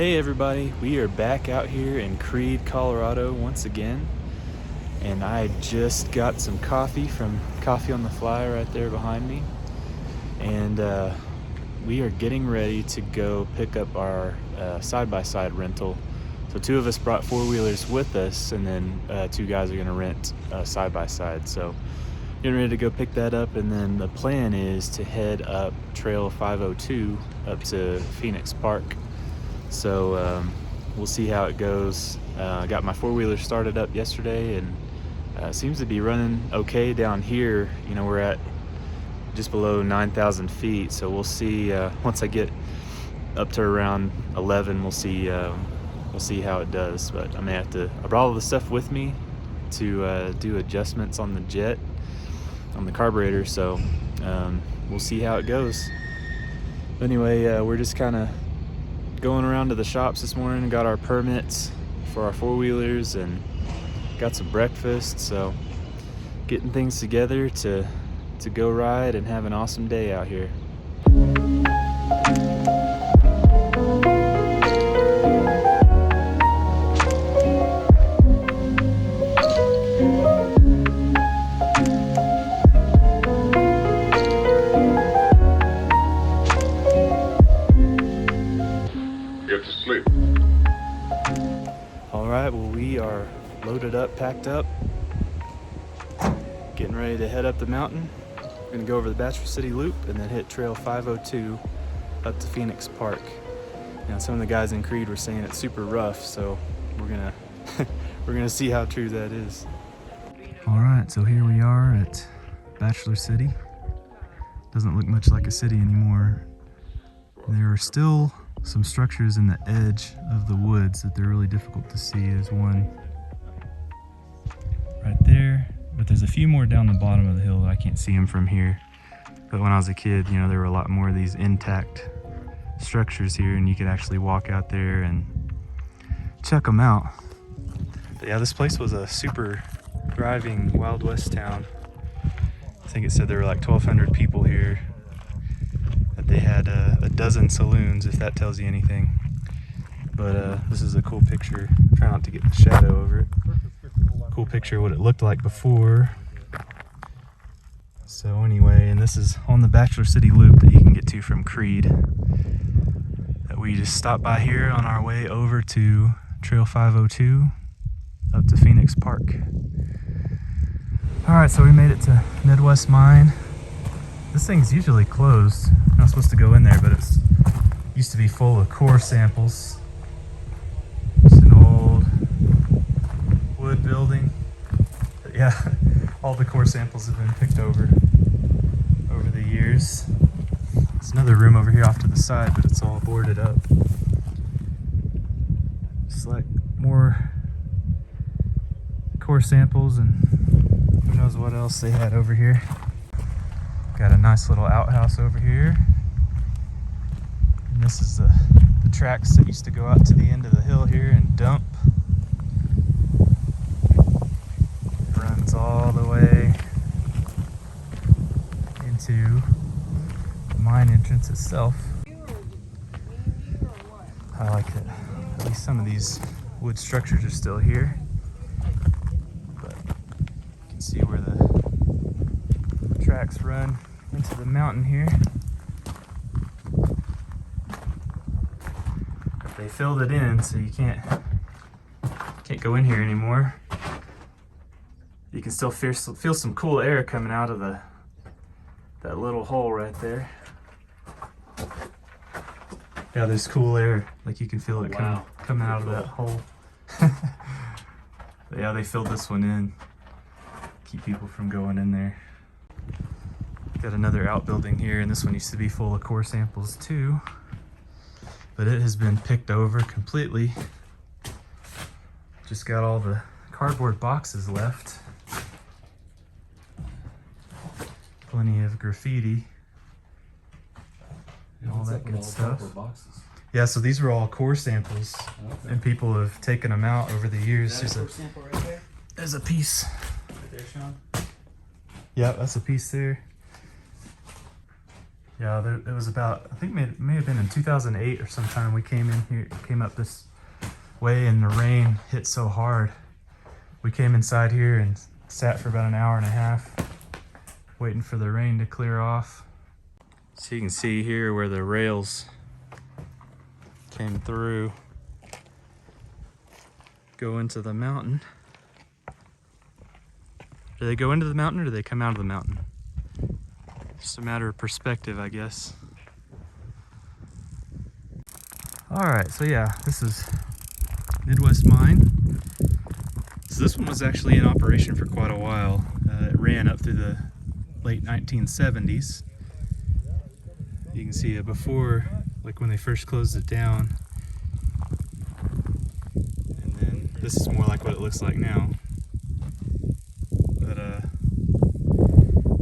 Hey everybody, we are back out here in Creede, Colorado once again, and I just got some coffee from Coffee on the Fly right there behind me, and we are getting ready to go pick up our side-by-side rental. So two of us brought four-wheelers with us, and then two guys are going to rent side-by-side. So getting ready to go pick that up, and then the plan is to head up Trail 502 up to Phoenix Park. So we'll see how it goes. I got my four-wheeler started up yesterday, and seems to be running okay down here. You know, we're at just below 9,000 feet, so we'll see once I get up to around 11. We'll see how it does. But I may have to. I brought all the stuff with me to do adjustments on the jet, on the carburetor. So we'll see how it goes. But anyway, we're just kind of going around to the shops this morning and got our permits for our four-wheelers and got some breakfast, so getting things together to go ride and have an awesome day out here. Alright, well, we are loaded up, packed up, getting ready to head up the mountain. We're going to go over the Bachelor City Loop and then hit Trail 502 up to Phoenix Park. Now, some of the guys in Creede were saying it's super rough, so we're gonna see how true that is. Alright, so here we are at Bachelor City. Doesn't look much like a city anymore. There are still some structures in the edge of the woods that they're really difficult to see. There's one right there, but there's a few more down the bottom of the hill that I can't see them from here. But when I was a kid, you know, there were a lot more of these intact structures here, and you could actually walk out there and check them out. But yeah, this place was a super thriving Wild West town. I think it said there were like 1,200 people here. They had a dozen saloons, if that tells you anything. But this is a cool picture. Try not to get the shadow over it. Cool picture of what it looked like before. So anyway, and this is on the Bachelor City Loop that you can get to from Creede. That we just stopped by here on our way over to Trail 502 up to Phoenix Park. Alright, so we made it to Midwest Mine. This thing's usually closed. I'm not supposed to go in there, but it used to be full of core samples. It's an old wood building. But yeah, all the core samples have been picked over the years. There's another room over here off to the side, but it's all boarded up. Just like more core samples and who knows what else they had over here. Got a nice little outhouse over here. And this is the tracks that used to go out to the end of the hill here and dump. It runs all the way into the mine entrance itself. I like that at least some of these wood structures are still here. But you can see where the tracks run into the mountain here. But they filled it in, so you can't go in here anymore. You can still feel some cool air coming out of that little hole right there. Yeah, there's cool air, like you can feel it coming out of that hole. But yeah, they filled this one in, keep people from going in there. Got another outbuilding here, and this one used to be full of core samples too, but it has been picked over completely. Just got all the cardboard boxes left. Plenty of graffiti and all that good stuff. Yeah, so these were all core samples, and people have taken them out over the years. Is that a core sample right there? There's a piece. Right there, Sean? Yeah, that's a piece there. Yeah, it was about, I think it may have been in 2008 or sometime we came in here, came up this way, and the rain hit so hard. We came inside here and sat for about an hour and a half waiting for the rain to clear off. So you can see here where the rails came through, go into the mountain. Do they go into the mountain or do they come out of the mountain? Just a matter of perspective, I guess. All right, so yeah, this is Midwest Mine. So this one was actually in operation for quite a while. It ran up through the late 1970s. You can see it before, like when they first closed it down. And then this is more like what it looks like now. But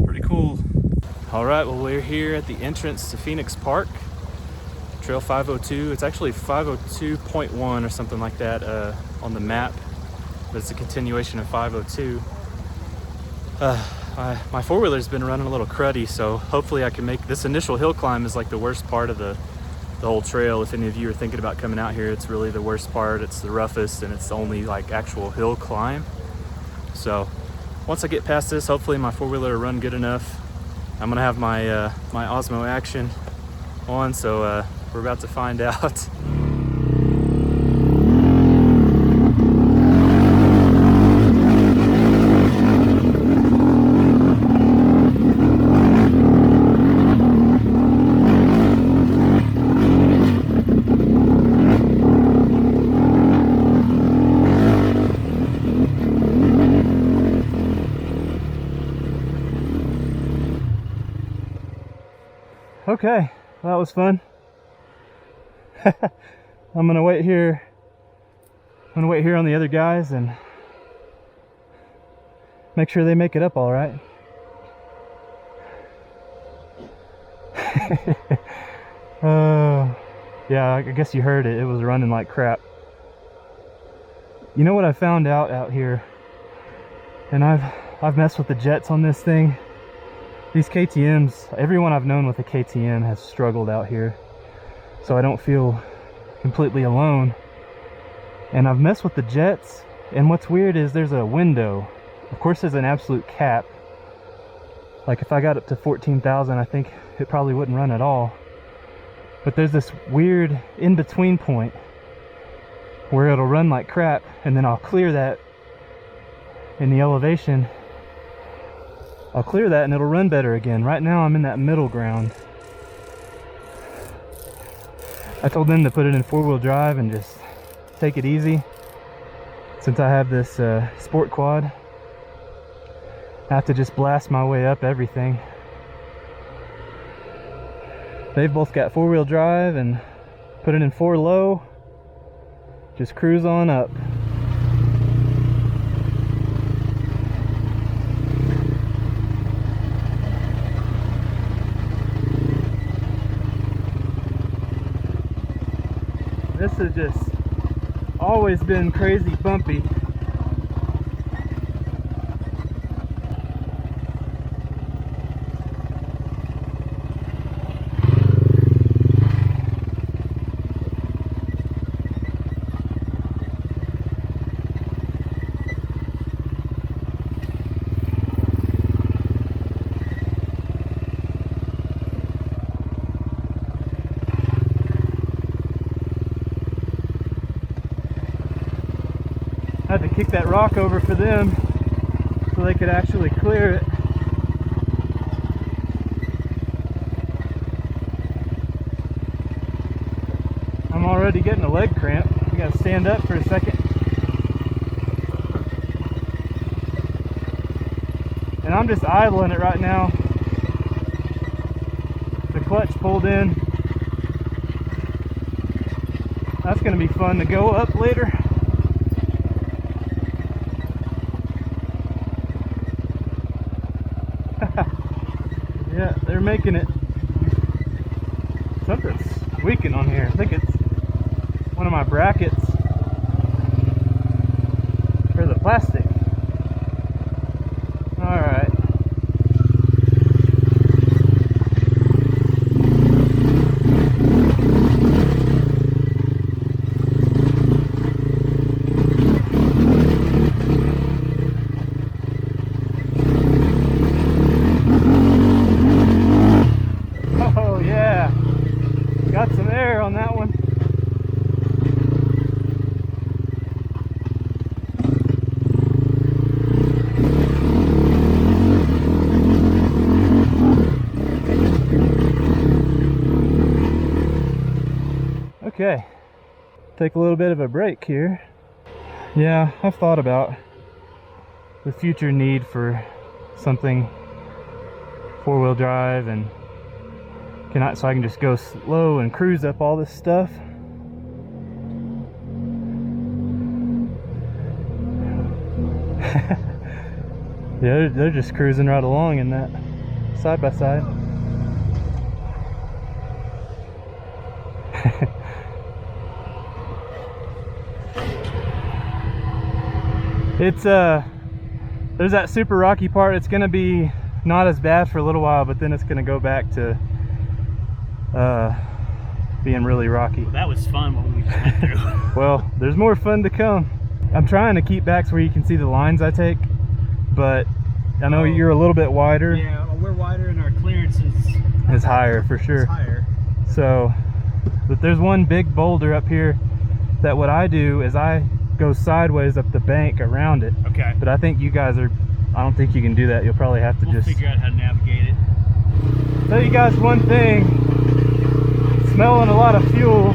pretty cool. All right, well, we're here at the entrance to Phoenix Park, Trail 502. It's actually 502.1 or something like that on the map, but it's a continuation of 502. My four-wheeler's been running a little cruddy, so hopefully I can make this initial hill climb. Is like the worst part of the whole trail. If any of you are thinking about coming out here, it's really the worst part. It's the roughest, and it's the only like actual hill climb. So once I get past this, hopefully my four-wheeler will run good enough. I'm gonna have my my OSMO Action on, so we're about to find out. Okay, well, that was fun. I'm gonna wait here. I'm gonna wait here on the other guys and make sure they make it up all right. Yeah, I guess you heard it. It was running like crap. You know what I found out here, and I've messed with the jets on this thing. These KTMs, everyone I've known with a KTM has struggled out here, so I don't feel completely alone. And I've messed with the jets, and what's weird is there's a window. Of course there's an absolute cap. Like if I got up to 14,000, I think it probably wouldn't run at all. But there's this weird in-between point where it'll run like crap, and then I'll clear that in the elevation. I'll clear that and it'll run better again. Right now I'm in that middle ground. I told them to put it in four-wheel drive and just take it easy. Since I have this sport quad, I have to just blast my way up everything. They've both got four-wheel drive and put it in 4 low. Just cruise on up. This has just always been crazy bumpy. I had to kick that rock over for them so they could actually clear it. I'm already getting a leg cramp. I gotta stand up for a second. And I'm just idling it right now. The clutch pulled in. That's gonna be fun to go up later. Yeah, they're making it. Something's squeaking on here. I think it's one of my brackets for the plastic. Alright. Okay, take a little bit of a break here. Yeah, I've thought about the future need for something four-wheel drive and so I can just go slow and cruise up all this stuff. Yeah, they're just cruising right along in that side by side. It's there's that super rocky part. It's gonna be not as bad for a little while, but then it's gonna go back to being really rocky. Well, that was fun when we just went through. Well, there's more fun to come. I'm trying to keep back where you can see the lines I take, but I know you're a little bit wider. Yeah, we're wider and our clearance is higher for sure. It's higher. So, but there's one big boulder up here that what I do is I go sideways up the bank around it. Okay. But I think you guys are, I don't think you can do that. You'll probably have to We'll figure out how to navigate it. Tell you guys one thing, smelling a lot of fuel.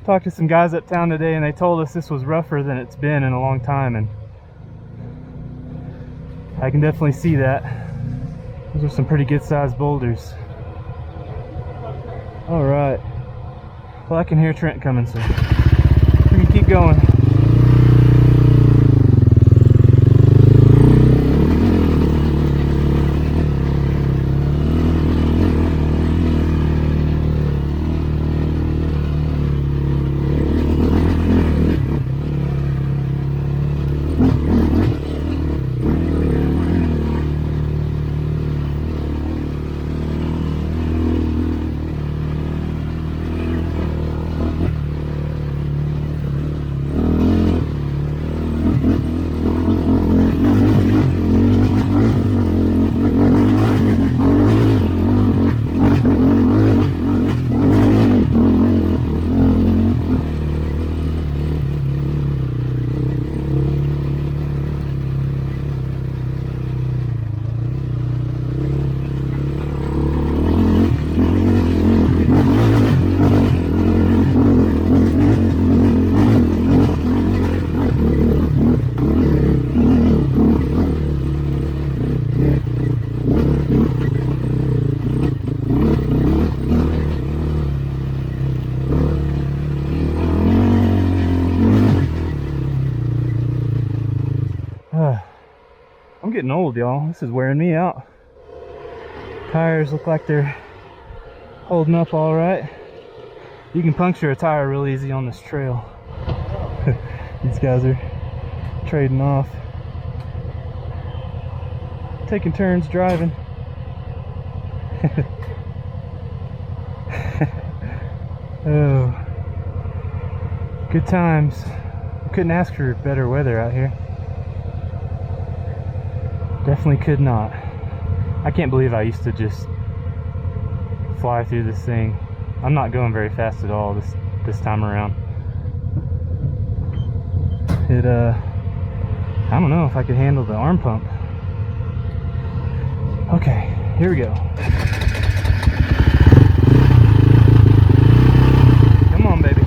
Talked to some guys uptown today and they told us this was rougher than it's been in a long time, and I can definitely see that. Those are some pretty good sized boulders. All right, well, I can hear Trent coming, so we can keep going. I'm getting old, y'all. This is wearing me out. Tires look like they're holding up all right. You can puncture a tire real easy on this trail. These guys are trading off, taking turns driving. Oh, good times. Couldn't ask for better weather out here. Definitely could not. I can't believe I used to just fly through this thing. I'm not going very fast at all this time around. I don't know if I could handle the arm pump. Okay, here we go. Come on, baby.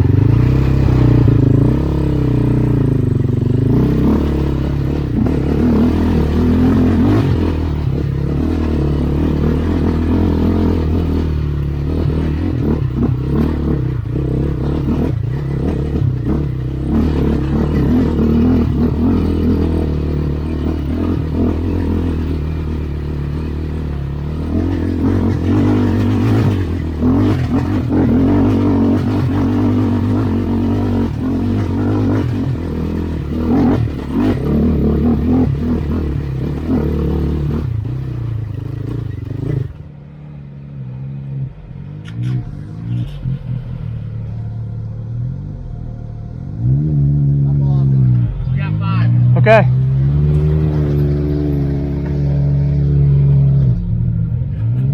Okay.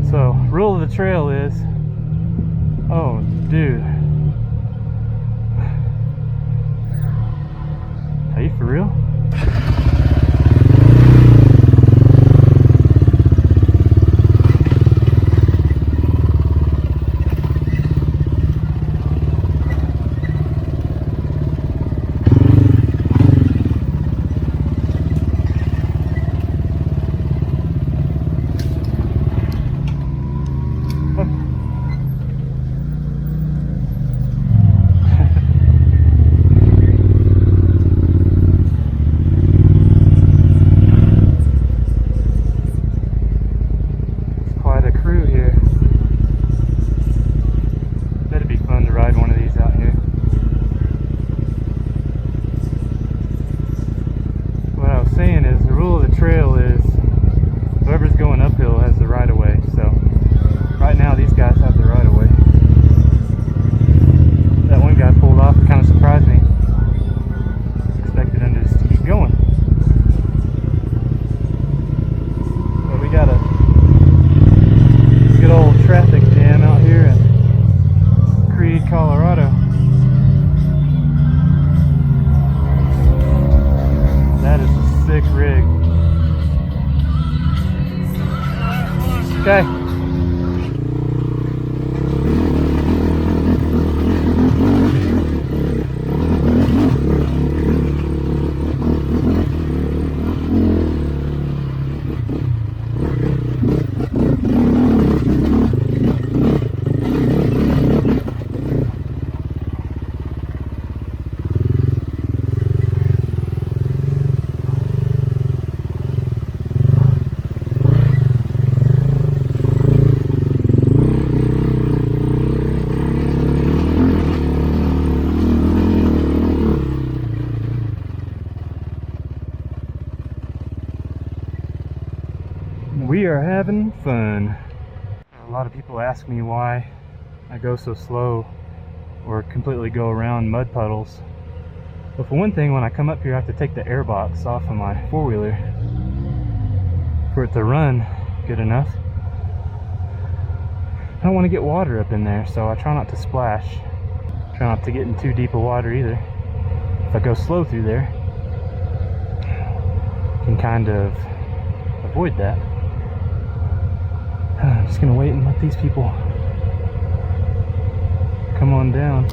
So, rule of the trail is, oh, dude. Are you for real? Okay. We are having fun. A lot of people ask me why I go so slow or completely go around mud puddles. But for one thing, when I come up here I have to take the air box off of my four-wheeler for it to run good enough. I don't want to get water up in there, so I try not to splash. Try not to get in too deep of water either. If I go slow through there, I can kind of avoid that. I'm just gonna wait and let these people come on down.